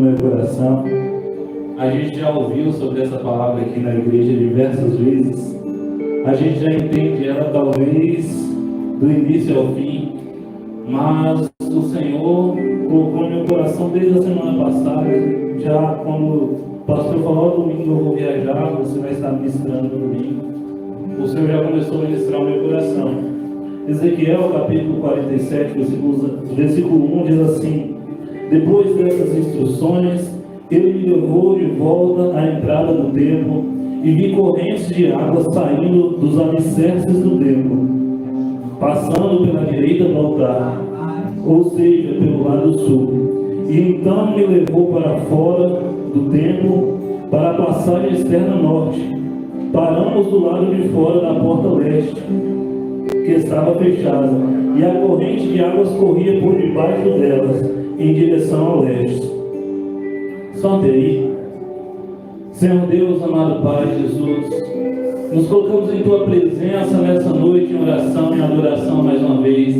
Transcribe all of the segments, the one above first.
meu coração. A gente já ouviu sobre essa palavra aqui na igreja diversas vezes. A gente já entende ela talvez do início ao fim, mas o Senhor colocou no meu coração desde a semana passada. Já quando o pastor falou, domingo eu vou viajar, você vai estar ministrando no domingo. O Senhor já começou a ministrar o meu coração. Ezequiel, capítulo 47, versículo 1 diz assim: depois dessas instruções, ele me levou de volta à entrada do templo e vi correntes de água saindo dos alicerces do templo, passando pela direita do altar, ou seja, pelo lado sul. E então me levou para fora do templo para a passagem externa norte. Paramos do lado de fora da porta leste, que estava fechada, e a corrente de águas corria por debaixo delas, em direção ao leste. Sobe aí. Senhor Deus, amado Pai Jesus, nos colocamos em Tua presença nessa noite em oração e adoração mais uma vez.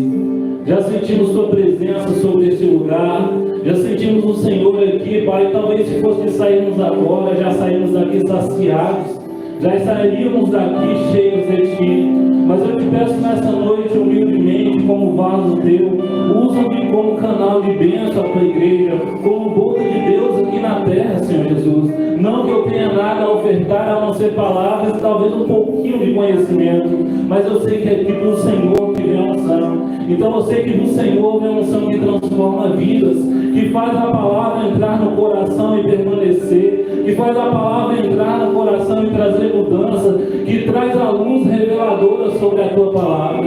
Já sentimos Tua presença sobre esse lugar, já sentimos o Senhor aqui, Pai. Talvez se fosse sairmos agora, já saímos daqui saciados, já sairíamos daqui cheios de Ti. Mas eu te peço nessa noite, humildemente, como vaso Teu, usa-me como canal de bênção à Tua igreja, como boca de Deus aqui na terra, Senhor Jesus. Não que eu tenha nada a ofertar, a não ser palavras, talvez um pouquinho de conhecimento, mas eu sei que é aqui do Senhor que vem a unção. Então eu sei que do Senhor vem a unção que transforma vidas, que faz a palavra entrar no coração e permanecer, que faz a palavra entrar no coração e trazer mudança, que traz a luz reveladora sobre a Tua palavra.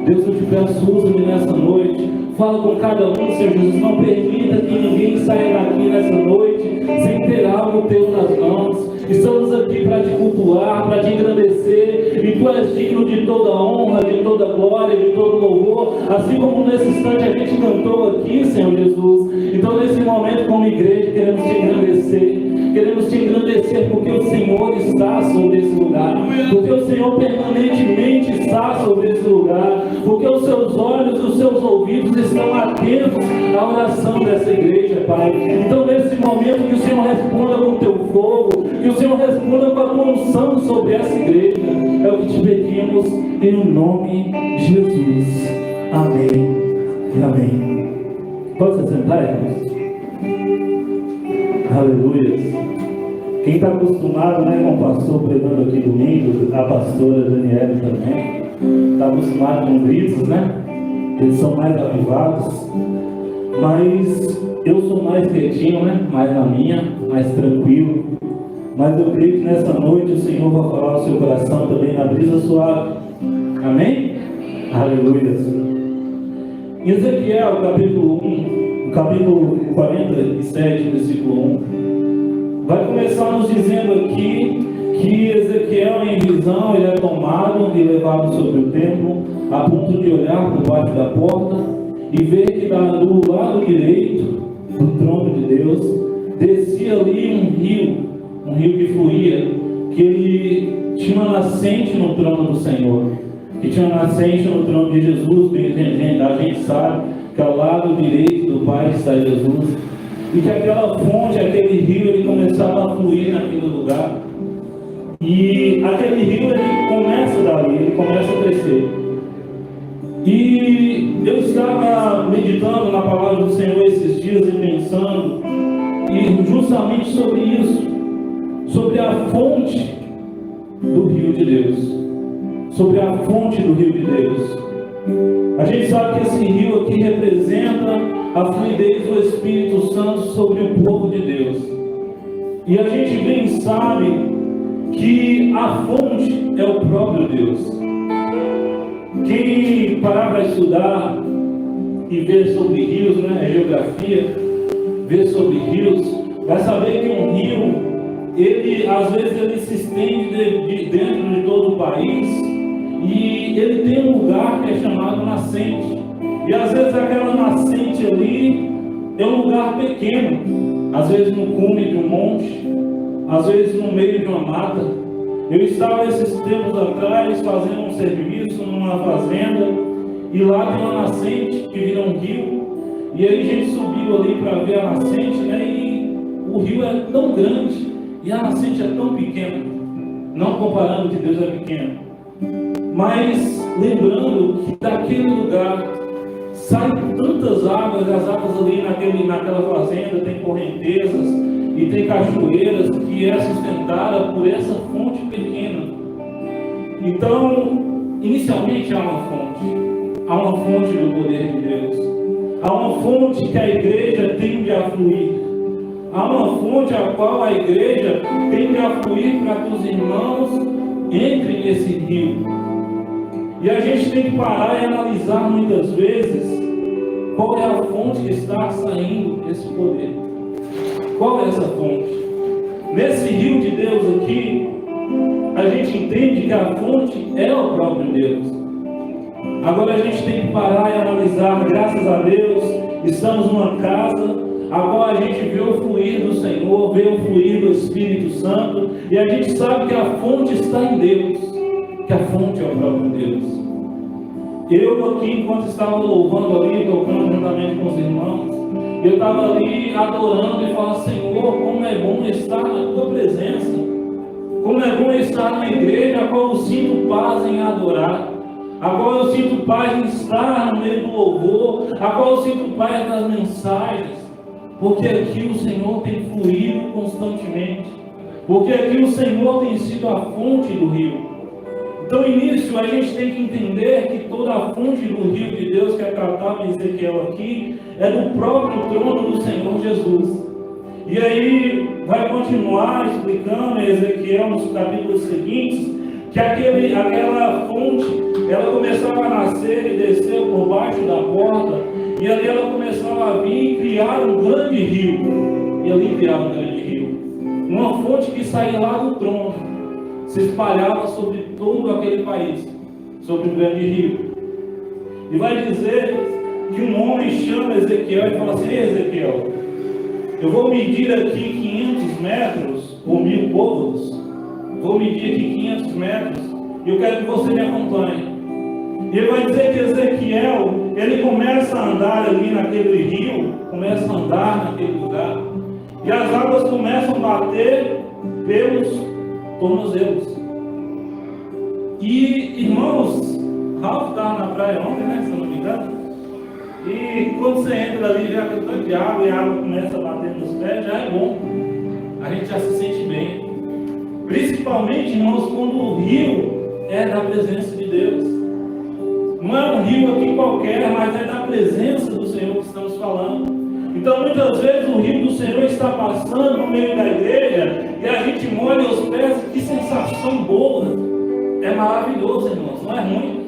Deus, eu te peço, usa-me nessa noite, fala com cada um, Senhor Jesus. Não permita que ninguém saia daqui nessa noite sem ter algo Teu nas mãos. Estamos aqui para Te cultuar, para Te engrandecer, e Tu és digno de toda honra, de toda glória, de todo louvor, assim como nesse instante a gente cantou aqui, Senhor Jesus. Então nesse momento, como igreja, queremos Te engrandecer. Queremos Te engrandecer porque o Senhor está sobre esse lugar, porque o Senhor permanentemente está sobre esse lugar, porque os Seus olhos e os Seus ouvidos estão atentos à oração dessa igreja, Pai. Então nesse momento que o Senhor responda com o Teu fogo, que o Senhor responda com a Tua unção sobre essa igreja, é o que Te pedimos em nome de Jesus. Amém e amém. Pode se sentar, irmãos? Aleluia. Quem está acostumado, com o pastor pregando aqui domingo, a pastora Daniela também, está acostumado com gritos, eles são mais avivados, mas eu sou mais quietinho, mais na minha, mais tranquilo. Mas eu creio que nessa noite o Senhor vai falar ao seu coração também na brisa suave. Amém? Aleluia. Em Ezequiel, capítulo 1, capítulo 47, versículo 1, vai começar nos dizendo aqui que Ezequiel, em visão, ele é tomado e levado sobre o templo, a ponto de olhar por baixo da porta e ver que do lado direito do trono de Deus descia ali um rio que fluía, que ele tinha uma nascente no trono do Senhor, que tinha uma nascente no trono de Jesus. A gente sabe que ao lado direito do Pai está Jesus, e que aquela fonte, aquele rio, ele começava a fluir naquele lugar, e aquele rio, ele começa dali, ele começa a crescer. E eu estava meditando na palavra do Senhor esses dias e pensando e justamente sobre isso, sobre a fonte do rio de Deus, sobre a fonte do rio de Deus. A gente sabe que esse rio aqui representa a fluidez do Espírito Santo sobre o povo de Deus. E a gente bem sabe que a fonte é o próprio Deus. Quem parar para estudar e ver sobre rios, geografia, ver sobre rios, vai saber que um rio, ele às vezes ele se estende dentro de todo o país, e ele tem um lugar que é chamado nascente. E às vezes aquela nascente ali é um lugar pequeno, às vezes no cume de um monte, às vezes no meio de uma mata. Eu estava esses tempos atrás fazendo um serviço numa fazenda, e lá tem uma nascente que vira um rio, e aí a gente subiu ali para ver a nascente, e rio é tão grande e a nascente é tão pequena. Não comparando que Deus é pequeno, mas lembrando que daquele lugar saem tantas águas, as águas ali naquela fazenda tem correntezas e tem cachoeiras que é sustentada por essa fonte pequena. Então, inicialmente há uma fonte do poder de Deus, há uma fonte que a igreja tende a fluir. Há uma fonte a qual a igreja tem que afluir para que os irmãos entrem nesse rio. E a gente tem que parar e analisar muitas vezes qual é a fonte que está saindo desse poder. Qual é essa fonte? Nesse rio de Deus aqui, a gente entende que a fonte é o próprio Deus. Agora a gente tem que parar e analisar, graças a Deus, estamos numa casa. Agora a gente vê o fluir do Senhor, vê o fluir do Espírito Santo, e a gente sabe que a fonte está em Deus, que a fonte é o próprio Deus. Eu aqui, enquanto estava louvando ali, tocando juntamente com os irmãos, eu estava ali adorando e falando: Senhor, como é bom estar na Tua presença, como é bom estar na igreja, a qual eu sinto paz em adorar, a qual eu sinto paz em estar no meio do louvor, a qual eu sinto paz nas mensagens. Porque aqui o Senhor tem fluído constantemente. Porque aqui o Senhor tem sido a fonte do rio. Então, início, a gente tem que entender que toda a fonte do rio de Deus que é tratado em Ezequiel aqui é do próprio trono do Senhor Jesus. E aí vai continuar explicando em Ezequiel nos capítulos seguintes que aquela fonte, ela começava a nascer e descer por baixo da porta. E ali ela começava a vir e criar um grande rio. E ali criava um grande rio. Uma fonte que saía lá do trono, se espalhava sobre todo aquele país, sobre um grande rio. E vai dizer que um homem chama Ezequiel e fala assim: Ei, Ezequiel, eu vou medir aqui 500 metros, ou 1000 côvados. Vou medir aqui 500 metros e eu quero que você me acompanhe. E ele vai dizer que Ezequiel, ele começa a andar ali naquele rio, começa a andar naquele lugar, e as águas começam a bater pelos tornozelos. E, irmãos, Ralf estava na praia ontem, né, se eu não me engano, e quando você entra ali, já que tanto de água, e a água começa a bater nos pés, já é bom, a gente já se sente bem. Principalmente, irmãos, quando o rio é da presença de Deus. Não é um rio aqui qualquer, mas é da presença do Senhor que estamos falando. Então, muitas vezes o rio do Senhor está passando no meio da igreja e a gente molha os pés. Que sensação boa! É maravilhoso, irmãos, não é ruim.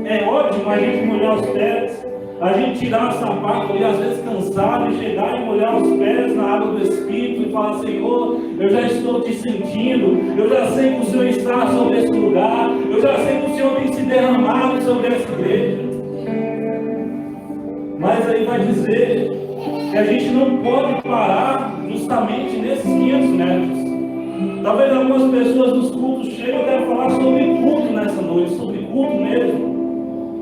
É ótimo a gente molhar os pés, a gente tirar o sapato e às vezes cansado e chegar e molhar os pés na água do Espírito e falar: Senhor, eu já estou te sentindo, eu já sei que o Senhor está sobre esse lugar, eu já sei que o Senhor tem se derramado sobre essa igreja. Mas aí vai dizer que a gente não pode parar justamente nesses 500 metros. Talvez algumas pessoas dos cultos chegam, eu quero falar sobre culto nessa noite, sobre culto mesmo.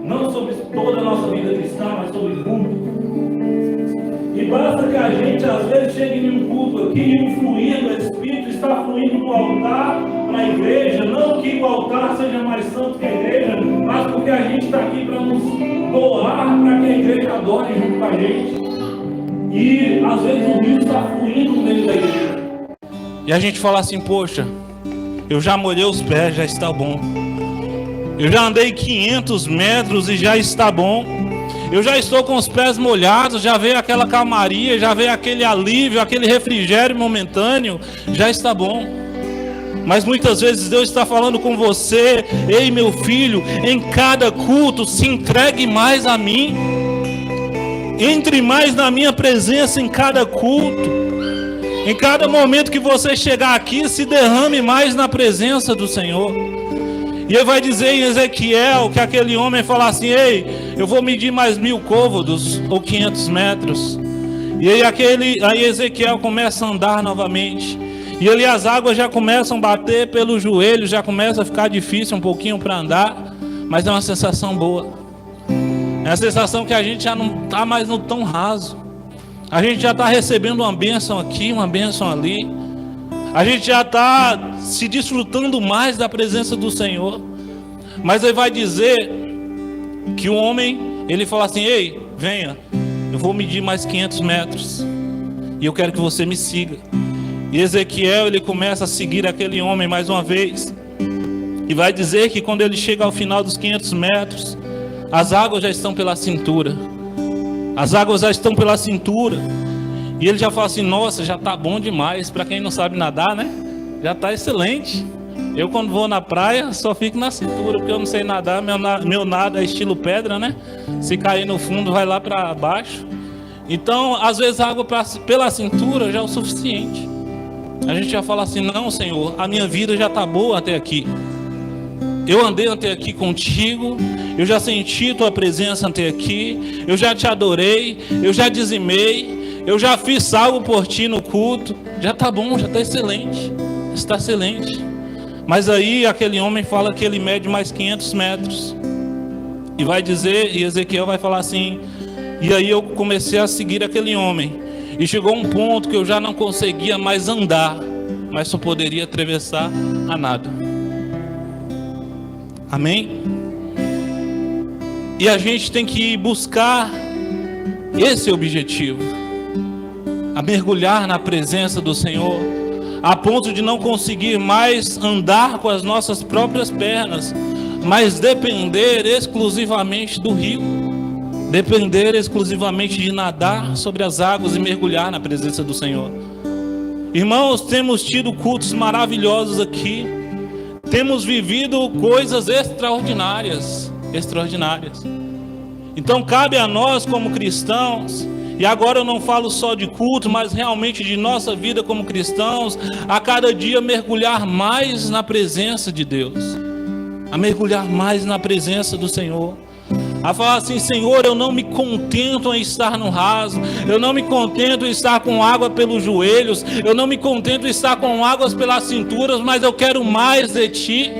Não sobre toda a nossa vida cristã, mas sobre culto. E basta que a gente às vezes chegue em um culto aqui e o fluir do Espírito está fluindo do altar para a igreja. Não que o altar seja mais santo que a igreja, mas porque a gente está aqui para nos doar para que a igreja adore junto com a gente. E às vezes o rio está fluindo no meio da igreja. E a gente fala assim: poxa, eu já molhei os pés, já está bom. Eu já andei 500 metros e já está bom. Eu já estou com os pés molhados, já veio aquela calmaria, já veio aquele alívio, aquele refrigério momentâneo, já está bom. Mas muitas vezes Deus está falando com você: ei, meu filho, em cada culto se entregue mais a mim. Entre mais na minha presença em cada culto. Em cada momento que você chegar aqui, se derrame mais na presença do Senhor. E ele vai dizer em Ezequiel que aquele homem fala assim: ei, eu vou medir mais 1000 côvados ou 500 metros. E aí Ezequiel começa a andar novamente. E ali as águas já começam a bater pelos joelhos, já começa a ficar difícil um pouquinho para andar. Mas é uma sensação boa. É a sensação que a gente já não está mais no tão raso. A gente já está recebendo uma bênção aqui, uma bênção ali. A gente já está se desfrutando mais da presença do Senhor. Mas ele vai dizer que o homem, ele fala assim: ei, venha, eu vou medir mais 500 metros e eu quero que você me siga. E Ezequiel, ele começa a seguir aquele homem mais uma vez. E vai dizer que quando ele chega ao final dos 500 metros, as águas já estão pela cintura. As águas já estão pela cintura. E ele já fala assim: nossa, já está bom demais. Para quem não sabe nadar, né? Já está excelente. Eu, quando vou na praia, só fico na cintura, porque eu não sei nadar. Meu nado é estilo pedra, né? Se cair no fundo, vai lá para baixo. Então, às vezes, a água pela cintura já é o suficiente. A gente já fala assim: não, Senhor, a minha vida já está boa até aqui. Eu andei até aqui contigo, eu já senti tua presença até aqui, eu já te adorei, eu já dizimei, eu já fiz algo por ti no culto. Já está bom, já está excelente. Está excelente. Mas aí aquele homem fala que ele mede mais 500 metros. E vai dizer, e Ezequiel vai falar assim: e aí eu comecei a seguir aquele homem. E chegou um ponto que eu já não conseguia mais andar, mas só poderia atravessar a nado. Amém? E a gente tem que buscar esse objetivo, a mergulhar na presença do Senhor, a ponto de não conseguir mais andar com as nossas próprias pernas, mas depender exclusivamente do rio, depender exclusivamente de nadar sobre as águas e mergulhar na presença do Senhor. Irmãos, temos tido cultos maravilhosos aqui, temos vivido coisas extraordinárias. Então cabe a nós como cristãos, e agora eu não falo só de culto, mas realmente de nossa vida como cristãos, a cada dia mergulhar mais na presença de Deus, a mergulhar mais na presença do Senhor, a falar assim: Senhor, eu não me contento em estar no raso, eu não me contento em estar com água pelos joelhos, eu não me contento em estar com águas pelas cinturas, mas eu quero mais de Ti.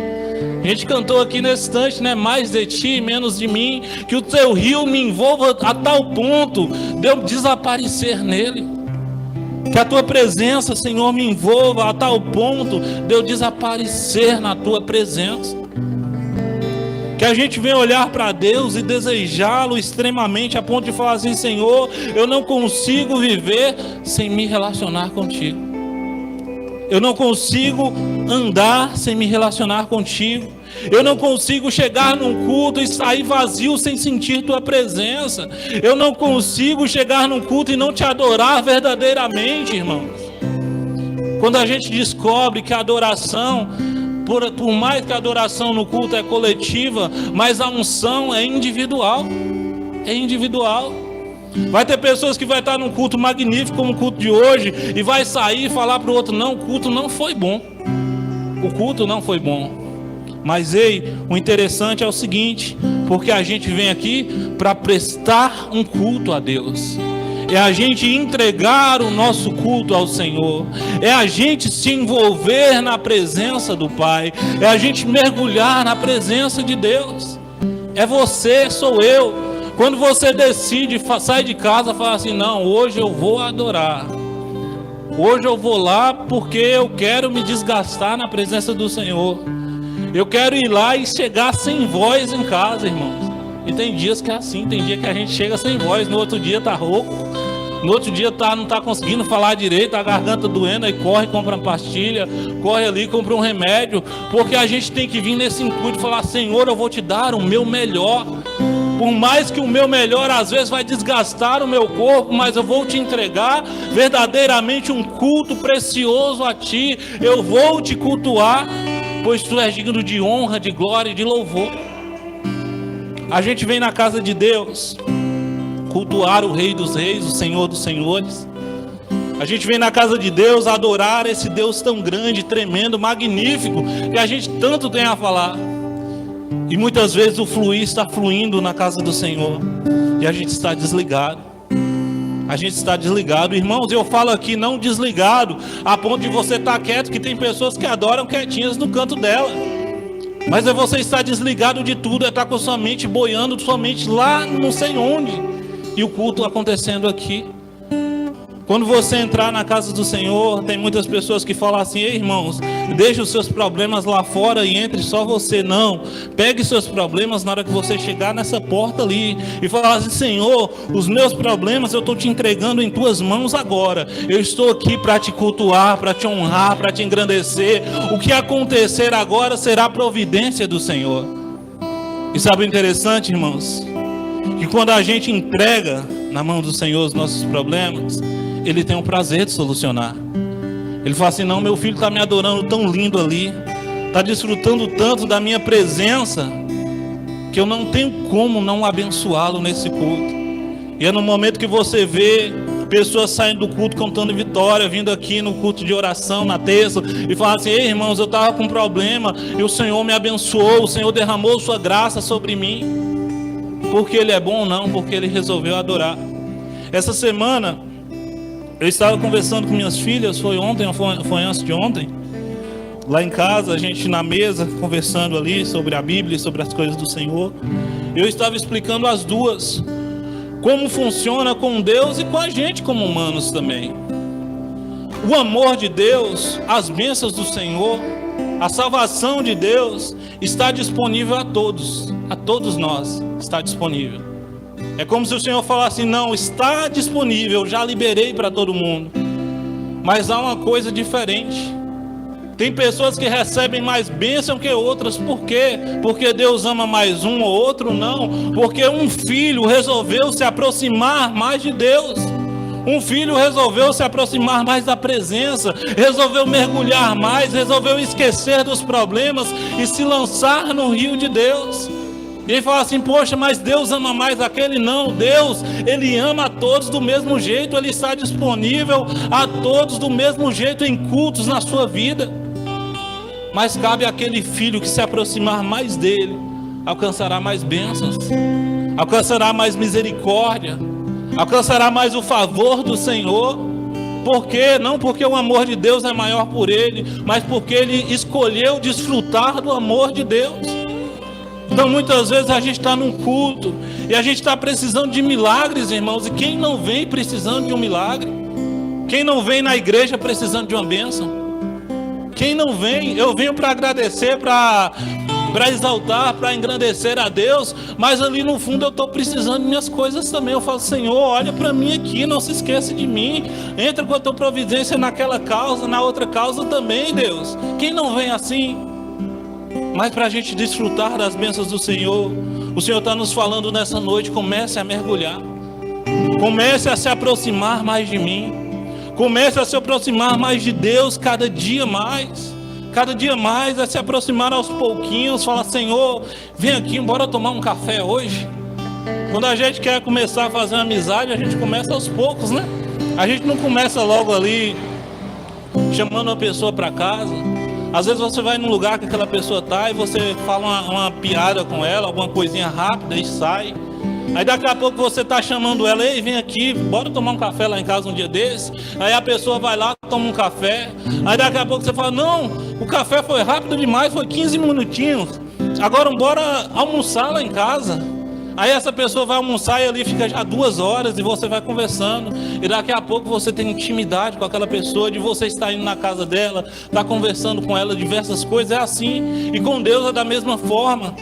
A gente cantou aqui nesse instante, né? Mais de Ti, menos de mim. Que o Teu rio me envolva a tal ponto de eu desaparecer nele. Que a Tua presença, Senhor, me envolva a tal ponto de eu desaparecer na Tua presença. Que a gente venha olhar para Deus e desejá-lo extremamente, a ponto de falar assim: Senhor, eu não consigo viver sem me relacionar contigo. Eu não consigo andar sem me relacionar contigo. Eu não consigo chegar num culto e sair vazio sem sentir tua presença. Eu não consigo chegar num culto e não te adorar verdadeiramente, irmãos. Quando a gente descobre que a adoração, por mais que a adoração no culto é coletiva, mas a unção é individual. É individual. Vai ter pessoas que vai estar num culto magnífico como o culto de hoje e vai sair e falar para o outro: não, o culto não foi bom. O culto não foi bom. Mas ei, o interessante é o seguinte: porque a gente vem aqui para prestar um culto a Deus. É a gente entregar o nosso culto ao Senhor. É a gente se envolver na presença do Pai. É a gente mergulhar na presença de Deus. É você, sou eu. Quando você decide, sai de casa e fala assim: não, hoje eu vou adorar. Hoje eu vou lá porque eu quero me desgastar na presença do Senhor. Eu quero ir lá e chegar sem voz em casa, irmãos. E tem dias que é assim, tem dia que a gente chega sem voz, no outro dia tá rouco, no outro dia não tá conseguindo falar direito, a garganta doendo, aí corre, compra uma pastilha, corre ali, compra um remédio, porque a gente tem que vir nesse intuito e falar: Senhor, eu vou te dar o meu melhor. Por mais que o meu melhor às vezes vai desgastar o meu corpo, mas eu vou te entregar verdadeiramente um culto precioso a Ti. Eu vou te cultuar, pois Tu és digno de honra, de glória e de louvor. A gente vem na casa de Deus cultuar o Rei dos Reis, o Senhor dos Senhores. A gente vem na casa de Deus adorar esse Deus tão grande, tremendo, magnífico, que a gente tanto tem a falar. E muitas vezes o fluir está fluindo na casa do Senhor e a gente está desligado. A gente está desligado. Irmãos, eu falo aqui não desligado a ponto de você estar quieto, que tem pessoas que adoram quietinhas no canto dela. Mas é você estar desligado de tudo, é estar com sua mente boiando, sua mente lá não sei onde, e o culto acontecendo aqui. Quando você entrar na casa do Senhor, tem muitas pessoas que falam assim: ei, irmãos, deixe os seus problemas lá fora e entre só você. Não, pegue seus problemas na hora que você chegar nessa porta ali e falar assim: Senhor, os meus problemas eu estou te entregando em tuas mãos agora. Eu estou aqui para te cultuar, para te honrar, para te engrandecer. O que acontecer agora será a providência do Senhor. E sabe o interessante, irmãos? Que quando a gente entrega na mão do Senhor os nossos problemas, Ele tem o prazer de solucionar. Ele fala assim: não, meu filho está me adorando tão lindo ali, está desfrutando tanto da minha presença, que eu não tenho como não abençoá-lo nesse culto. E é no momento que você vê pessoas saindo do culto cantando vitória, vindo aqui no culto de oração na terça e falam assim: ei, irmãos, eu estava com um problema e o Senhor me abençoou, o Senhor derramou sua graça sobre mim. Porque Ele é bom ou não? Porque Ele resolveu adorar. Essa semana eu estava conversando com minhas filhas, foi ontem ou foi antes de ontem, lá em casa, a gente na mesa, conversando ali sobre a Bíblia, sobre as coisas do Senhor. Eu estava explicando às duas como funciona com Deus e com a gente como humanos também. O amor de Deus, as bênçãos do Senhor, a salvação de Deus está disponível a todos nós está disponível. É como se o Senhor falasse: não, está disponível, já liberei para todo mundo. Mas há uma coisa diferente. Tem pessoas que recebem mais bênção que outras. Por quê? Porque Deus ama mais um ou outro? Não. Porque um filho resolveu se aproximar mais de Deus. Um filho resolveu se aproximar mais da presença, resolveu mergulhar mais, resolveu esquecer dos problemas e se lançar no rio de Deus. E ele fala assim: poxa, mas Deus ama mais aquele? Não, Deus, Ele ama a todos do mesmo jeito. Ele está disponível a todos do mesmo jeito em cultos na sua vida. Mas cabe àquele filho que se aproximar mais dele, alcançará mais bênçãos, alcançará mais misericórdia, alcançará mais o favor do Senhor. Por quê? Não porque o amor de Deus é maior por ele, mas porque ele escolheu desfrutar do amor de Deus. Então muitas vezes a gente está num culto e a gente está precisando de milagres, irmãos. E quem não vem precisando de um milagre? Quem não vem na igreja precisando de uma bênção? Quem não vem? Eu venho para agradecer, para exaltar, para engrandecer a Deus, mas ali no fundo eu estou precisando de minhas coisas também. Eu falo: Senhor, olha para mim aqui, não se esqueça de mim, entra com a tua providência naquela causa, na outra causa também, Deus. Quem não vem assim? Mas para a gente desfrutar das bênçãos do Senhor, o Senhor está nos falando nessa noite: comece a mergulhar, comece a se aproximar mais de mim, comece a se aproximar mais de Deus cada dia mais. Cada dia mais é se aproximar aos pouquinhos. Fala: Senhor, vem aqui, bora tomar um café hoje. Quando a gente quer começar a fazer uma amizade, a gente começa aos poucos, né? A gente não começa logo ali chamando uma pessoa para casa. Às vezes você vai num lugar que aquela pessoa está e você fala uma piada com ela, alguma coisinha rápida e sai. Aí daqui a pouco você está chamando ela: ei, vem aqui, bora tomar um café lá em casa um dia desse. Aí a pessoa vai lá, toma um café. Aí daqui a pouco você fala: não, o café foi rápido demais, foi 15 minutinhos. Agora bora almoçar lá em casa. Aí essa pessoa vai almoçar e ali fica já 2 horas e você vai conversando. E daqui a pouco você tem intimidade com aquela pessoa, de você estar indo na casa dela, estar conversando com ela diversas coisas. É assim. E com Deus é da mesma forma.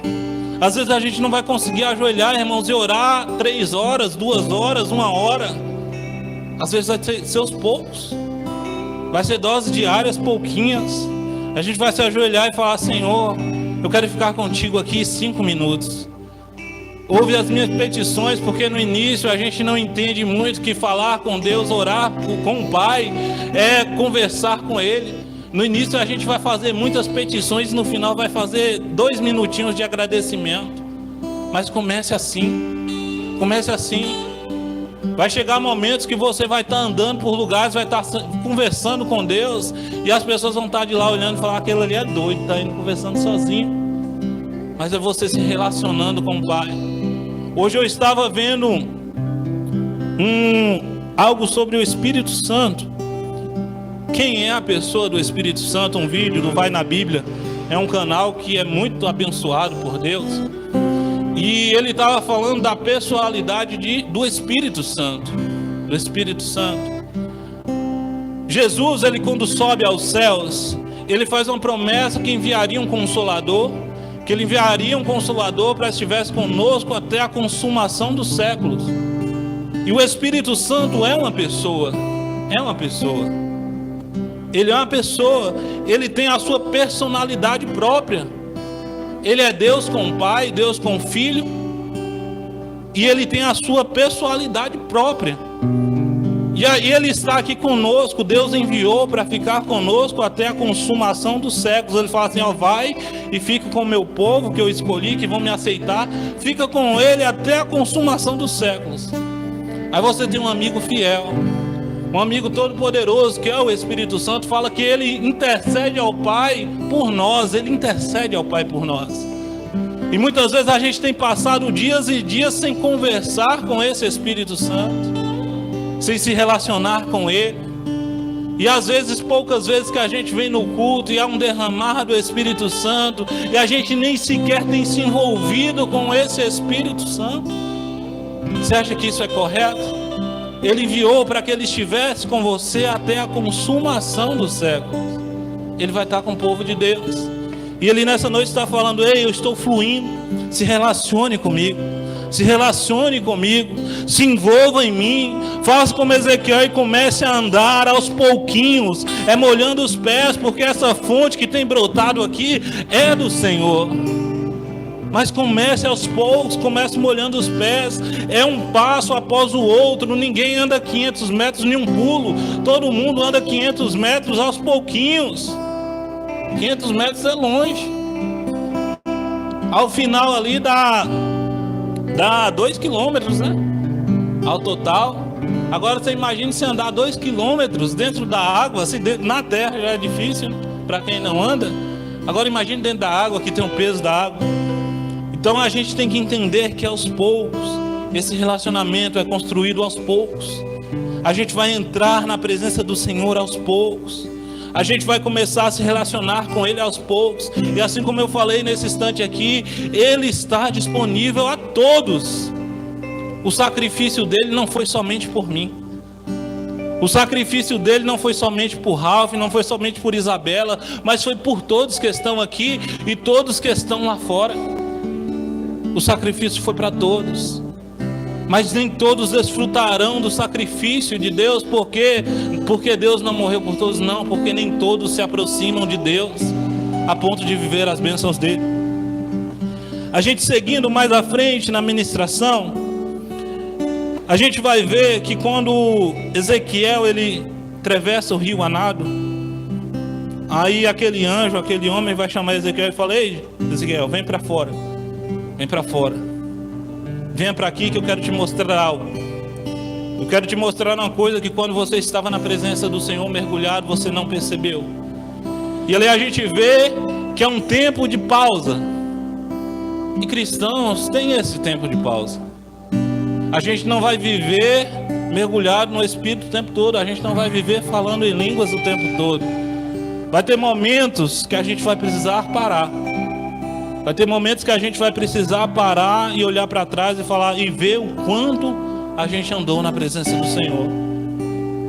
Às vezes a gente não vai conseguir ajoelhar, irmãos, e orar 3 horas, 2 horas, 1 hora. Às vezes vai ser aos poucos. Vai ser doses diárias, pouquinhas. A gente vai se ajoelhar e falar: Senhor, eu quero ficar contigo aqui 5 minutos. Ouve as minhas petições, porque no início a gente não entende muito que falar com Deus, orar com o Pai, é conversar com Ele. No início a gente vai fazer muitas petições e no final vai fazer 2 minutinhos de agradecimento. Mas comece assim. Comece assim. Vai chegar momentos que você vai estar andando por lugares, vai estar conversando com Deus, e as pessoas vão estar de lá olhando e falar: aquele ali é doido, está indo conversando sozinho. Mas é você se relacionando com o Pai. Hoje eu estava vendo algo sobre o Espírito Santo. Quem é a pessoa do Espírito Santo? Um vídeo do Vai na Bíblia. É um canal que é muito abençoado por Deus. E ele estava falando da personalidade do Espírito Santo. Do Espírito Santo. Jesus, ele quando sobe aos céus, ele faz uma promessa que enviaria um Consolador, que ele enviaria um Consolador para que estivesse conosco até a consumação dos séculos. E o Espírito Santo é uma pessoa, ele é uma pessoa, ele tem a sua personalidade própria. Ele é Deus com o Pai, Deus com o Filho, e ele tem a sua personalidade própria. E aí ele está aqui conosco, Deus enviou para ficar conosco até a consumação dos séculos. Ele fala assim, ó, vai e fica com o meu povo que eu escolhi, que vão me aceitar, fica com ele até a consumação dos séculos. Aí você tem um amigo fiel, um amigo todo poderoso, que é o Espírito Santo, fala que ele intercede ao Pai por nós, ele intercede ao Pai por nós. E muitas vezes a gente tem passado dias e dias sem conversar com esse Espírito Santo, sem se relacionar com ele. E às vezes, poucas vezes que a gente vem no culto e há um derramar do Espírito Santo, e a gente nem sequer tem se envolvido com esse Espírito Santo. Você acha que isso é correto? Ele enviou para que ele estivesse com você até a consumação dos séculos. Ele vai estar com o povo de Deus. E ele nessa noite está falando, ei, eu estou fluindo, se relacione comigo. Se relacione comigo, se envolva em mim, faça como Ezequiel e comece a andar aos pouquinhos, molhando os pés, porque essa fonte que tem brotado aqui é do Senhor. Mas comece aos poucos, comece molhando os pés, é um passo após o outro, ninguém anda 500 metros em um pulo, todo mundo anda 500 metros aos pouquinhos. 500 metros é longe, ao final ali dá 2 quilômetros, né? Ao total. Agora você imagina se andar 2 quilômetros dentro da água, assim, na terra já é difícil, para quem não anda. Agora imagine dentro da água, que tem o peso da água. Então a gente tem que entender que aos poucos, esse relacionamento é construído aos poucos. A gente vai entrar na presença do Senhor aos poucos. A gente vai começar a se relacionar com Ele aos poucos. E assim como eu falei nesse instante aqui, Ele está disponível a todos. O sacrifício dele não foi somente por mim. O sacrifício dele não foi somente por Ralph, não foi somente por Isabela, mas foi por todos que estão aqui e todos que estão lá fora. O sacrifício foi para todos. Mas nem todos desfrutarão do sacrifício de Deus, porque Deus não morreu por todos, não, porque nem todos se aproximam de Deus a ponto de viver as bênçãos dele. A gente seguindo mais à frente na ministração, a gente vai ver que quando Ezequiel ele atravessa o rio a nado, aí aquele anjo, aquele homem vai chamar Ezequiel e fala, ei Ezequiel, vem para fora, vem para fora. Venha para aqui que eu quero te mostrar algo. Eu quero te mostrar uma coisa que quando você estava na presença do Senhor mergulhado, você não percebeu. E ali a gente vê que é um tempo de pausa. E cristãos têm esse tempo de pausa. A gente não vai viver mergulhado no Espírito o tempo todo. A gente não vai viver falando em línguas o tempo todo. Vai ter momentos que a gente vai precisar parar. Vai ter momentos que a gente vai precisar parar e olhar para trás e falar e ver o quanto a gente andou na presença do Senhor.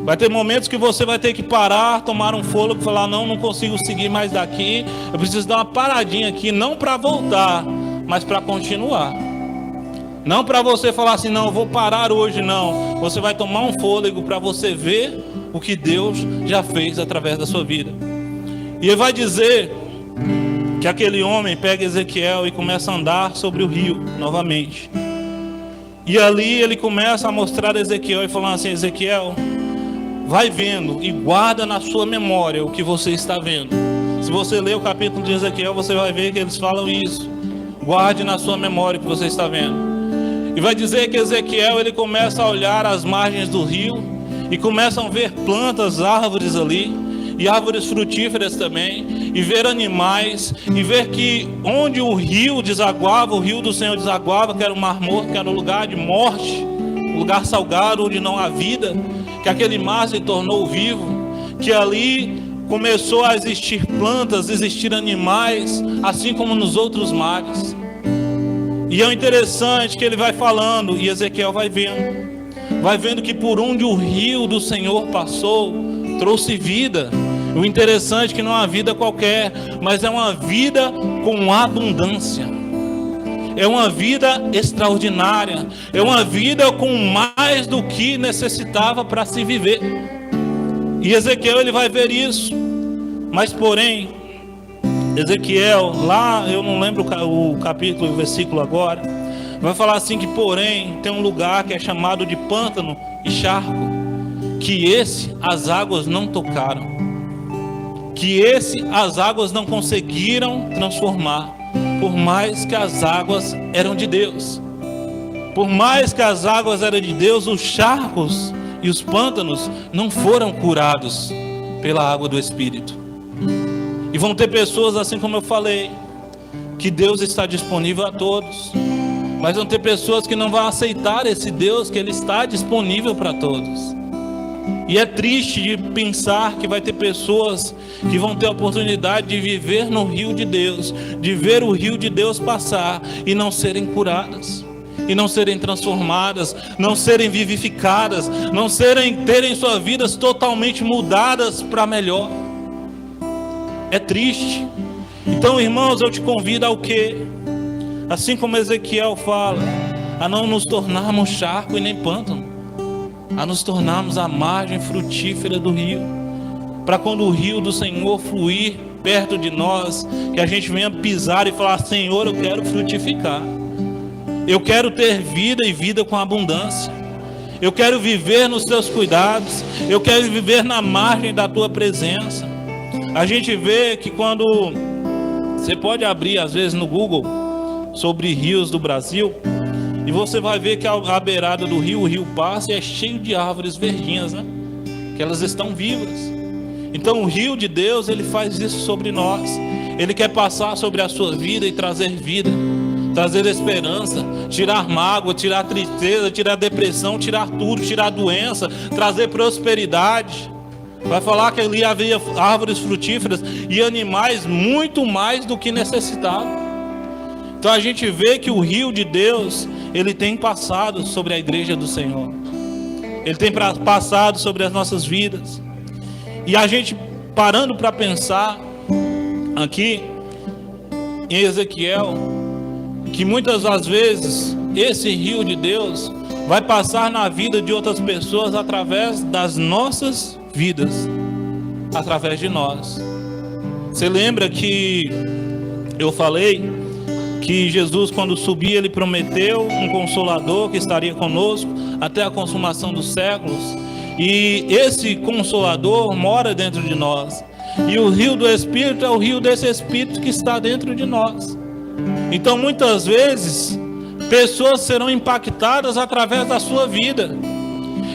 Vai ter momentos que você vai ter que parar, tomar um fôlego e falar, não consigo seguir mais daqui. Eu preciso dar uma paradinha aqui, não para voltar, mas para continuar. Não para você falar assim, não, eu vou parar hoje, não. Você vai tomar um fôlego para você ver o que Deus já fez através da sua vida. E ele vai dizer que aquele homem pega Ezequiel e começa a andar sobre o rio novamente. E ali ele começa a mostrar a Ezequiel e falando assim, Ezequiel, vai vendo e guarda na sua memória o que você está vendo. Se você ler o capítulo de Ezequiel, você vai ver que eles falam isso. Guarde na sua memória o que você está vendo. E vai dizer que Ezequiel ele começa a olhar as margens do rio e começam a ver plantas, árvores ali. E árvores frutíferas também, e ver animais, e ver que onde o rio desaguava, o rio do Senhor desaguava, que era o mar morto, que era o lugar de morte, um lugar salgado onde não há vida, que aquele mar se tornou vivo, que ali começou a existir plantas, existir animais, assim como nos outros mares. E é o interessante que ele vai falando, e Ezequiel vai vendo que por onde o rio do Senhor passou, trouxe vida. O interessante é que não é uma vida qualquer, mas é uma vida com abundância. É uma vida extraordinária. É uma vida com mais do que necessitava para se viver. E Ezequiel, ele vai ver isso. Mas porém, Ezequiel, lá eu não lembro o capítulo e o versículo agora, vai falar assim que porém tem um lugar que é chamado de pântano e charco, que esse as águas não tocaram, que esse as águas não conseguiram transformar, por mais que as águas eram de Deus. Por mais que as águas eram de Deus, os charcos e os pântanos não foram curados pela água do Espírito. E vão ter pessoas, assim como eu falei, que Deus está disponível a todos, mas vão ter pessoas que não vão aceitar esse Deus, que Ele está disponível para todos. E é triste de pensar que vai ter pessoas que vão ter a oportunidade de viver no rio de Deus, de ver o rio de Deus passar e não serem curadas, e não serem transformadas, não serem vivificadas, não terem suas vidas totalmente mudadas para melhor. É triste. Então, irmãos, eu te convido ao quê? Assim como Ezequiel fala, a não nos tornarmos charco e nem pântano, a nos tornarmos a margem frutífera do rio, para quando o rio do Senhor fluir perto de nós, que a gente venha pisar e falar: Senhor, eu quero frutificar, eu quero ter vida e vida com abundância, eu quero viver nos teus cuidados, eu quero viver na margem da tua presença. A gente vê que quando você pode abrir às vezes no Google sobre rios do Brasil, e você vai ver que a beirada do rio, o rio passa e é cheio de árvores verdinhas, né? Que elas estão vivas. Então o rio de Deus, ele faz isso sobre nós. Ele quer passar sobre a sua vida e trazer vida, trazer esperança, tirar mágoa, tirar tristeza, tirar depressão, tirar tudo, tirar doença, trazer prosperidade. Vai falar que ali havia árvores frutíferas e animais muito mais do que necessitavam. Então a gente vê que o rio de Deus, ele tem passado sobre a igreja do Senhor. Ele tem passado sobre as nossas vidas. E a gente parando para pensar aqui em Ezequiel, que muitas das vezes esse rio de Deus vai passar na vida de outras pessoas através das nossas vidas, através de nós. Você lembra que eu falei que Jesus, quando subia, ele prometeu um consolador que estaria conosco até a consumação dos séculos, e esse consolador mora dentro de nós, e o rio do Espírito é o rio desse Espírito que está dentro de nós. Então muitas vezes pessoas serão impactadas através da sua vida.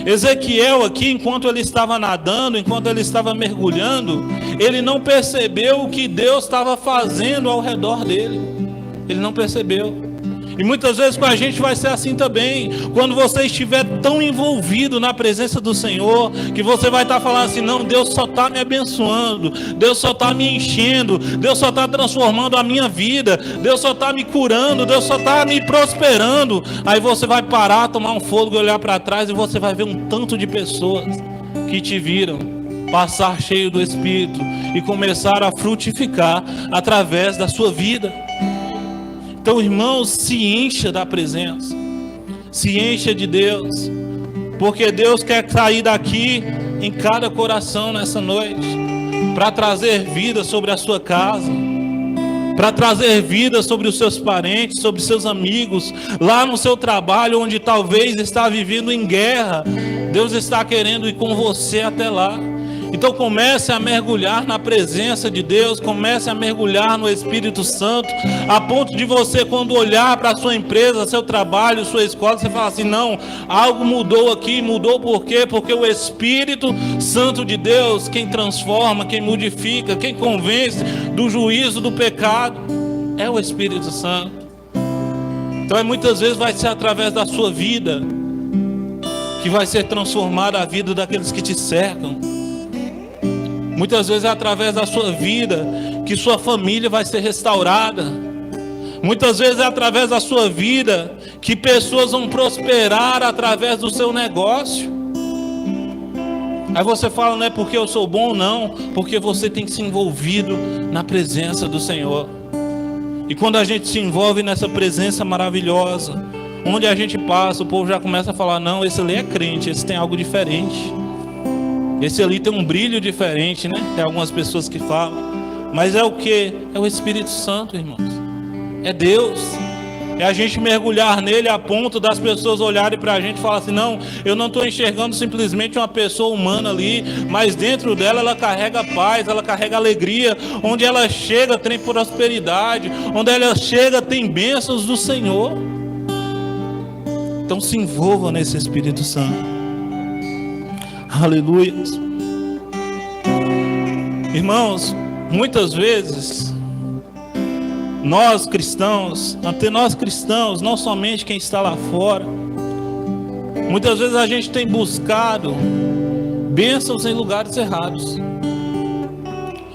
Ezequiel aqui, enquanto ele estava nadando, enquanto ele estava mergulhando, ele não percebeu o que Deus estava fazendo ao redor dele. Ele não percebeu. E muitas vezes com a gente vai ser assim também. Quando você estiver tão envolvido na presença do Senhor, que você vai estar falando assim: não, Deus só está me abençoando, Deus só está me enchendo, Deus só está transformando a minha vida, Deus só está me curando, Deus só está me prosperando. Aí você vai parar, tomar um fôlego e olhar para trás, e você vai ver um tanto de pessoas que te viram passar cheio do Espírito e começaram a frutificar através da sua vida. Então, irmãos, se encha da presença, se encha de Deus, porque Deus quer sair daqui em cada coração nessa noite, para trazer vida sobre a sua casa, para trazer vida sobre os seus parentes, sobre os seus amigos, lá no seu trabalho, onde talvez está vivendo em guerra. Deus está querendo ir com você até lá. Então comece a mergulhar na presença de Deus, comece a mergulhar no Espírito Santo, a ponto de você, quando olhar para a sua empresa, seu trabalho, sua escola, você fala assim: não, algo mudou aqui. Mudou por quê? Porque o Espírito Santo de Deus, quem transforma, quem modifica, quem convence do juízo do pecado, é o Espírito Santo. Então muitas vezes vai ser através da sua vida que vai ser transformada a vida daqueles que te cercam. Muitas vezes é através da sua vida que sua família vai ser restaurada. Muitas vezes é através da sua vida que pessoas vão prosperar através do seu negócio. Aí você fala, não é porque eu sou bom, não, porque você tem que se envolvido na presença do Senhor. E quando a gente se envolve nessa presença maravilhosa, onde a gente passa, o povo já começa a falar, não, esse ali é crente, esse tem algo diferente, esse ali tem um brilho diferente, né? Tem algumas pessoas que falam, mas é o que? É o Espírito Santo, irmãos, é Deus. É a gente mergulhar nele a ponto das pessoas olharem para a gente e falar assim, não, eu não estou enxergando simplesmente uma pessoa humana ali, mas dentro dela ela carrega paz, ela carrega alegria, onde ela chega tem prosperidade, onde ela chega tem bênçãos do Senhor. Então se envolva nesse Espírito Santo. Aleluia. Irmãos, muitas vezes nós cristãos, até nós cristãos, não somente quem está lá fora, muitas vezes a gente tem buscado bênçãos em lugares errados.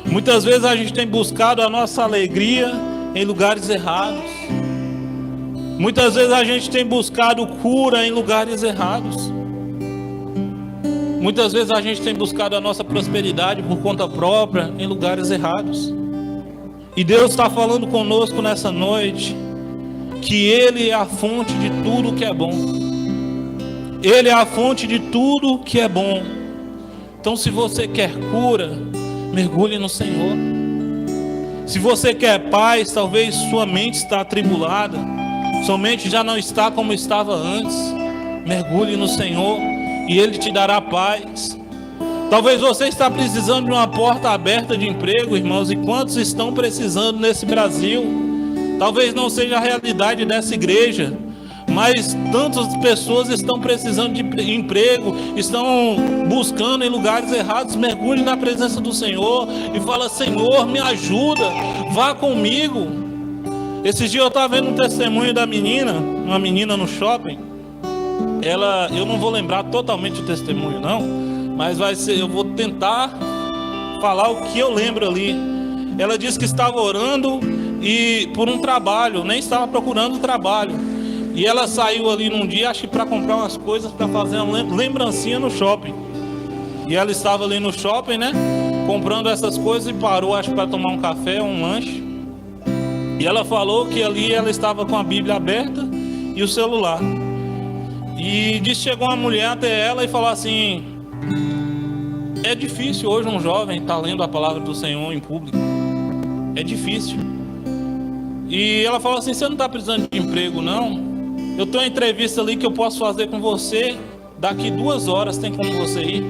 Muitas vezes a gente tem buscado a nossa alegria em lugares errados. Muitas vezes a gente tem buscado cura em lugares errados. Muitas vezes a gente tem buscado a nossa prosperidade por conta própria em lugares errados. E Deus está falando conosco nessa noite que Ele é a fonte de tudo que é bom. Ele é a fonte de tudo que é bom. Então, se você quer cura, mergulhe no Senhor. Se você quer paz, talvez sua mente está atribulada, sua mente já não está como estava antes, mergulhe no Senhor e Ele te dará paz. Talvez você está precisando de uma porta aberta de emprego, irmãos, e quantos estão precisando nesse Brasil? Talvez não seja a realidade dessa igreja, mas tantas pessoas estão precisando de emprego, estão buscando em lugares errados. Mergulhe na presença do Senhor e fala, Senhor, me ajuda, vá comigo. Esses dias eu estava vendo um testemunho da menina, uma menina no shopping. Eu não vou lembrar totalmente o testemunho não, mas eu vou tentar falar o que eu lembro ali. Ela disse que estava orando e por um trabalho, nem estava procurando trabalho. E ela saiu ali num dia, acho que para comprar umas coisas, para fazer uma lembrancinha no shopping. E ela estava ali no shopping, né, comprando essas coisas e parou, acho que para tomar um café, um lanche. E ela falou que ali ela estava com a Bíblia aberta e o celular. E disse que chegou uma mulher até ela e falou assim, é difícil hoje um jovem estar lendo a palavra do Senhor em público. É difícil. E ela falou assim, você não está precisando de emprego não? Eu tenho uma entrevista ali que eu posso fazer com você, daqui 2 horas tem como você ir.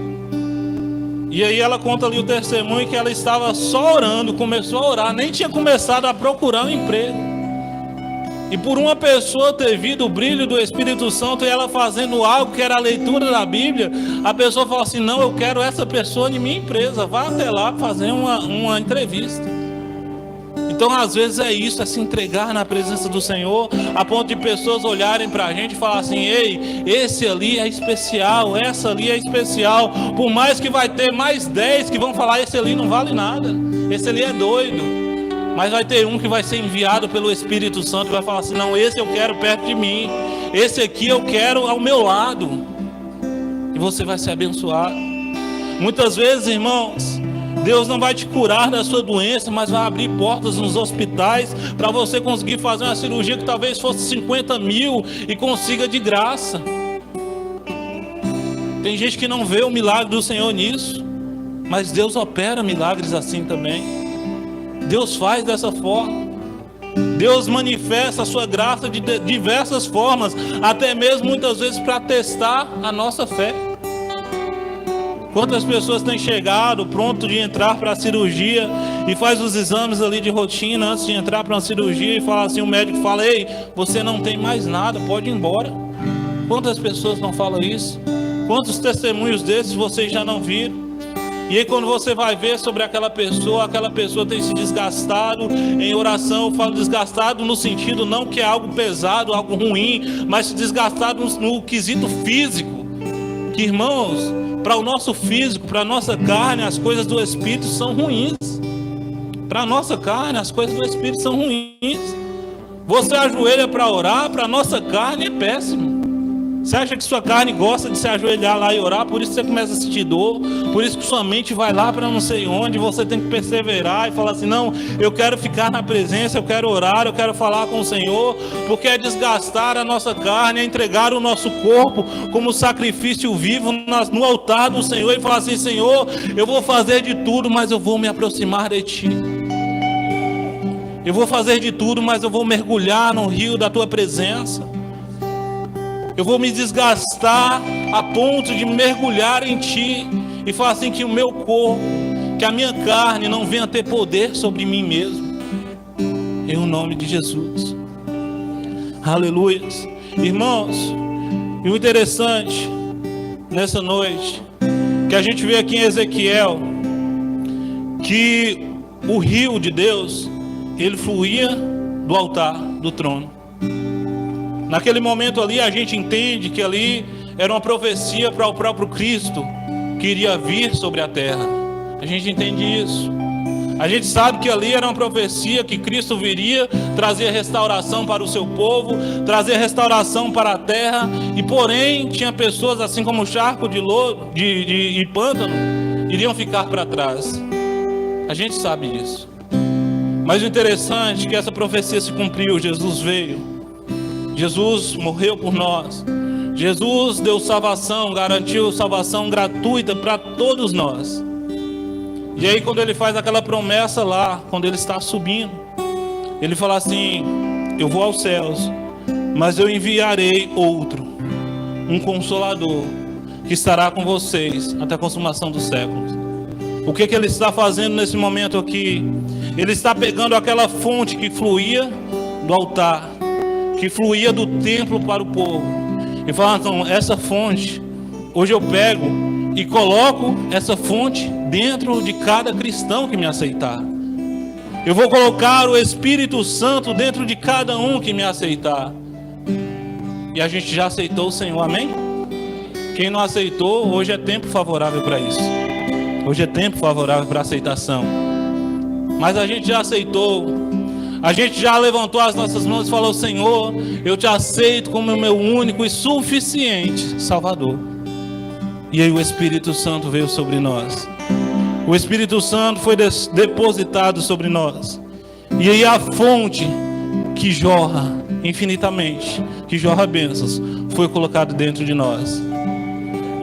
E aí ela conta ali o testemunho que ela estava só orando, começou a orar, nem tinha começado a procurar um emprego. E por uma pessoa ter vindo o brilho do Espírito Santo e ela fazendo algo que era a leitura da Bíblia, a pessoa falou assim, não, eu quero essa pessoa em minha empresa, vá até lá fazer uma entrevista. Então às vezes é isso, é se entregar na presença do Senhor, a ponto de pessoas olharem para a gente e falar assim, ei, esse ali é especial, essa ali é especial, por mais que vai ter mais 10 que vão falar, esse ali não vale nada, esse ali é doido. Mas vai ter um que vai ser enviado pelo Espírito Santo e vai falar assim, não, esse eu quero perto de mim, esse aqui eu quero ao meu lado. E você vai ser abençoado. Muitas vezes, irmãos, Deus não vai te curar da sua doença, mas vai abrir portas nos hospitais para você conseguir fazer uma cirurgia que talvez fosse 50 mil e consiga de graça. Tem gente que não vê o milagre do Senhor nisso, mas Deus opera milagres assim também. Deus faz dessa forma. Deus manifesta a sua graça de diversas formas, até mesmo muitas vezes para testar a nossa fé. Quantas pessoas têm chegado pronto de entrar para a cirurgia e faz os exames ali de rotina antes de entrar para uma cirurgia e fala assim, o médico fala, ei, você não tem mais nada, pode ir embora. Quantas pessoas não falam isso? Quantos testemunhos desses vocês já não viram? E aí quando você vai ver sobre aquela pessoa tem se desgastado em oração. Eu falo desgastado no sentido não que é algo pesado, algo ruim, mas se desgastado no quesito físico. Que, irmãos, para o nosso físico, para a nossa carne, as coisas do Espírito são ruins. Para a nossa carne, as coisas do Espírito são ruins. Você ajoelha para orar, para a nossa carne é péssimo. Você acha que sua carne gosta de se ajoelhar lá e orar? Por isso você começa a sentir dor. Por isso que sua mente vai lá para não sei onde. Você tem que perseverar e falar assim: não, eu quero ficar na presença, eu quero orar, eu quero falar com o Senhor. Porque é desgastar a nossa carne, é entregar o nosso corpo como sacrifício vivo no altar do Senhor. E falar assim: Senhor, eu vou fazer de tudo, mas eu vou me aproximar de Ti. Eu vou fazer de tudo, mas eu vou mergulhar no rio da Tua presença. Eu vou me desgastar a ponto de mergulhar em Ti e falar assim: que o meu corpo, que a minha carne não venha ter poder sobre mim mesmo. Em o nome de Jesus. Aleluia. Irmãos, e o interessante nessa noite, que a gente vê aqui em Ezequiel, que o rio de Deus, ele fluía do altar do trono. Naquele momento ali, a gente entende que ali era uma profecia para o próprio Cristo, que iria vir sobre a terra. A gente entende isso. A gente sabe que ali era uma profecia que Cristo viria trazer restauração para o seu povo, trazer restauração para a terra. E porém, tinha pessoas assim como o charco de lodo e pântano, iriam ficar para trás. A gente sabe disso. Mas o interessante é que essa profecia se cumpriu. Jesus veio. Jesus morreu por nós. Jesus deu salvação, garantiu salvação gratuita para todos nós. E aí quando ele faz aquela promessa lá, quando ele está subindo, ele fala assim: eu vou aos céus, mas eu enviarei outro, um consolador, que estará com vocês até a consumação dos séculos. O que ele está fazendo nesse momento aqui? Ele está pegando aquela fonte que fluía do altar, que fluía do templo para o povo, e fala: então, essa fonte, hoje eu pego e coloco essa fonte dentro de cada cristão que me aceitar. Eu vou colocar o Espírito Santo dentro de cada um que me aceitar. E a gente já aceitou o Senhor, amém? Quem não aceitou, hoje é tempo favorável para isso. Hoje é tempo favorável para aceitação. Mas a gente já aceitou. A gente já levantou as nossas mãos e falou: Senhor, eu te aceito como o meu único e suficiente Salvador. E aí o Espírito Santo veio sobre nós. O Espírito Santo foi depositado sobre nós. E aí a fonte que jorra infinitamente, que jorra bênçãos, foi colocada dentro de nós.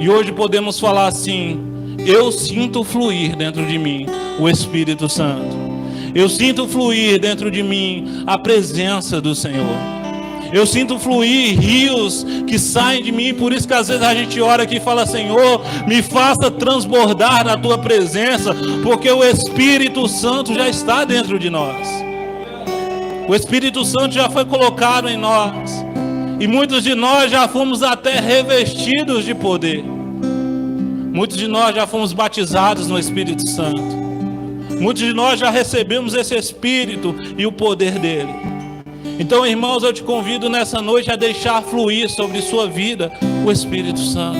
E hoje podemos falar assim: eu sinto fluir dentro de mim o Espírito Santo. Eu sinto fluir dentro de mim a presença do Senhor. Eu sinto fluir rios que saem de mim. Por isso que às vezes a gente ora aqui e fala: Senhor, me faça transbordar na Tua presença, porque o Espírito Santo já está dentro de nós. O Espírito Santo já foi colocado em nós. E muitos de nós já fomos até revestidos de poder. Muitos de nós já fomos batizados no Espírito Santo. Muitos de nós já recebemos esse Espírito e o poder dele. Então, irmãos, eu te convido nessa noite a deixar fluir sobre sua vida o Espírito Santo.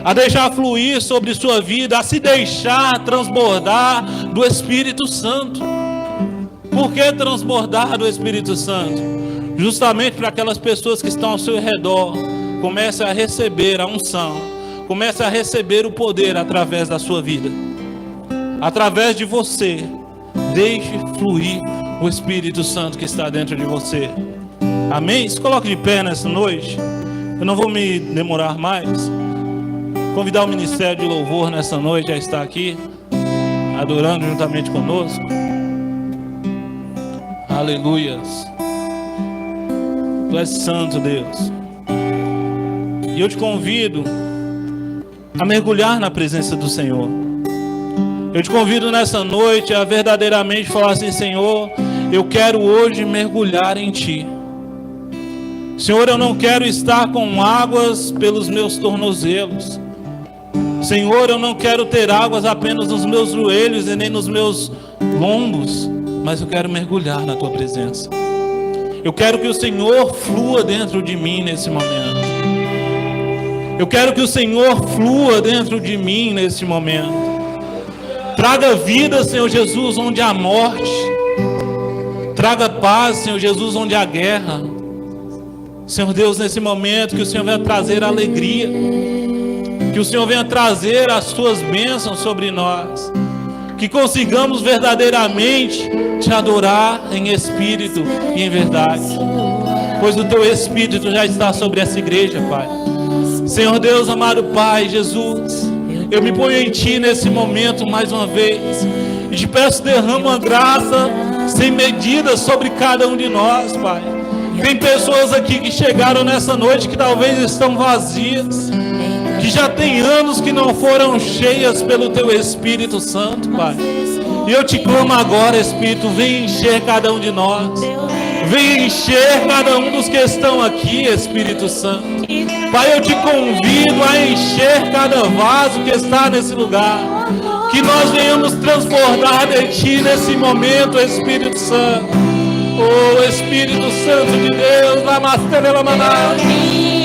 A deixar fluir sobre sua vida, a se deixar transbordar do Espírito Santo. Por que transbordar do Espírito Santo? Justamente para aquelas pessoas que estão ao seu redor comecem a receber a unção, comecem a receber o poder através da sua vida. Através de você, deixe fluir o Espírito Santo que está dentro de você. Amém? Se coloque de pé nessa noite. Eu não vou me demorar mais. Convidar o Ministério de Louvor nessa noite a estar aqui, adorando juntamente conosco. Aleluias. Tu és santo, Deus. E eu te convido a mergulhar na presença do Senhor. Eu te convido nessa noite a verdadeiramente falar assim: Senhor, eu quero hoje mergulhar em Ti. Senhor, eu não quero estar com águas pelos meus tornozelos. Senhor, eu não quero ter águas apenas nos meus joelhos e nem nos meus lombos, mas eu quero mergulhar na Tua presença. Eu quero que o Senhor flua dentro de mim nesse momento. Eu quero que o Senhor flua dentro de mim nesse momento. Traga vida, Senhor Jesus, onde há morte. Traga paz, Senhor Jesus, onde há guerra. Senhor Deus, nesse momento, que o Senhor venha trazer alegria, que o Senhor venha trazer as Tuas bênçãos sobre nós, que consigamos verdadeiramente Te adorar em espírito e em verdade, pois o Teu Espírito já está sobre essa igreja, Pai. Senhor Deus, amado Pai, Jesus, eu me ponho em Ti nesse momento mais uma vez, e Te peço, derrama uma graça sem medida sobre cada um de nós, Pai. Tem pessoas aqui que chegaram nessa noite que talvez estão vazias, que já tem anos que não foram cheias pelo Teu Espírito Santo, Pai. E eu Te clamo agora, Espírito, vem encher cada um de nós. Vem encher cada um dos que estão aqui, Espírito Santo. Pai, eu Te convido a encher cada vaso que está nesse lugar. Que nós venhamos transbordar de Ti nesse momento, Espírito Santo. Oh, Espírito Santo de Deus, Tu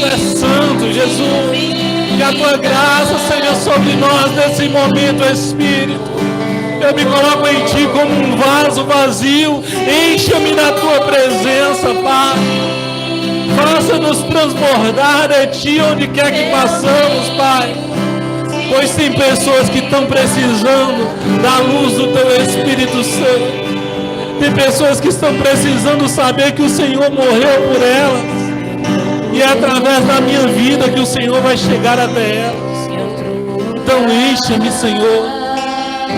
és santo, Jesus. Que a Tua graça seja sobre nós nesse momento, Espírito. Eu me coloco em Ti como um vaso vazio. Encha-me na Tua presença, Pai. Faça-nos transbordar de Ti onde quer que passamos, Pai. Pois tem pessoas que estão precisando da luz do Teu Espírito Santo. Tem pessoas que estão precisando saber que o Senhor morreu por elas. E é através da minha vida que o Senhor vai chegar até elas. Então encha-me, Senhor.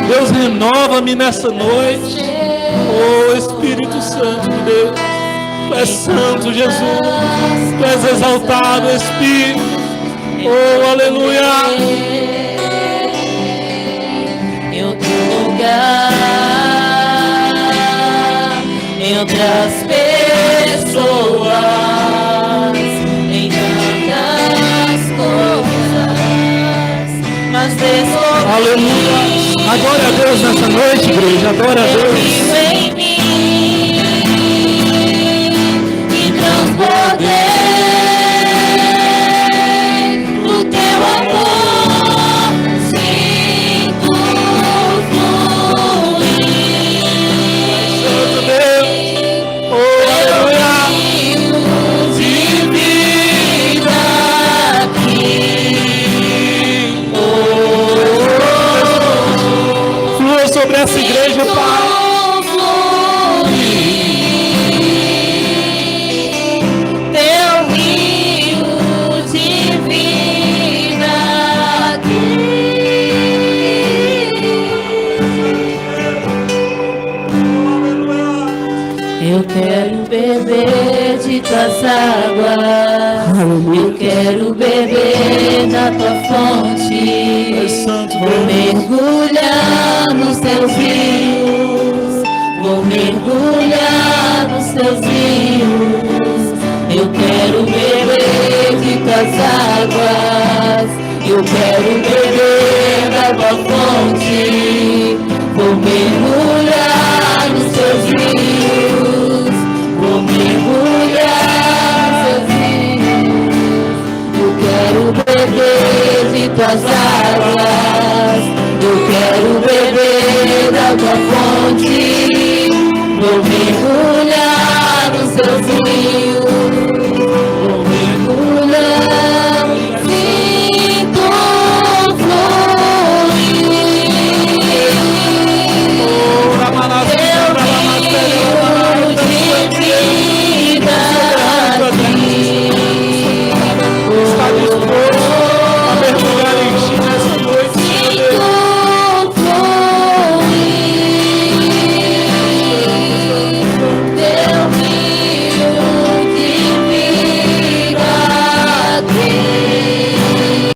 Deus, renova-me nessa noite. Oh, Espírito Santo de Deus. Tu és santo, Jesus. Tu és exaltado, Espírito. Oh, aleluia. Em outro lugar, entre as pessoas, em tantas coisas, mas aleluia. Adora a Deus nessa noite, igreja. Adora a Deus. em mim e transbordei o Teu amor, sinto fluir. Santo Deus. Oh, aleluia. De vida aqui, Flua sobre essa igreja, Pai. Teu rio de vida aqui. Eu quero beber de Tuas águas, eu quero beber da Tua fonte. Santo Vou Deus. mergulhar nos Teus rios, vou mergulhar nos Teus rios. Eu quero beber de Tuas águas, eu quero beber da Tua fonte. Vou mergulhar nos Teus rios, vou mergulhar nos Teus rios. Eu quero beber de Tuas águas, eu quero beber da Tua fonte. Vou mergulhar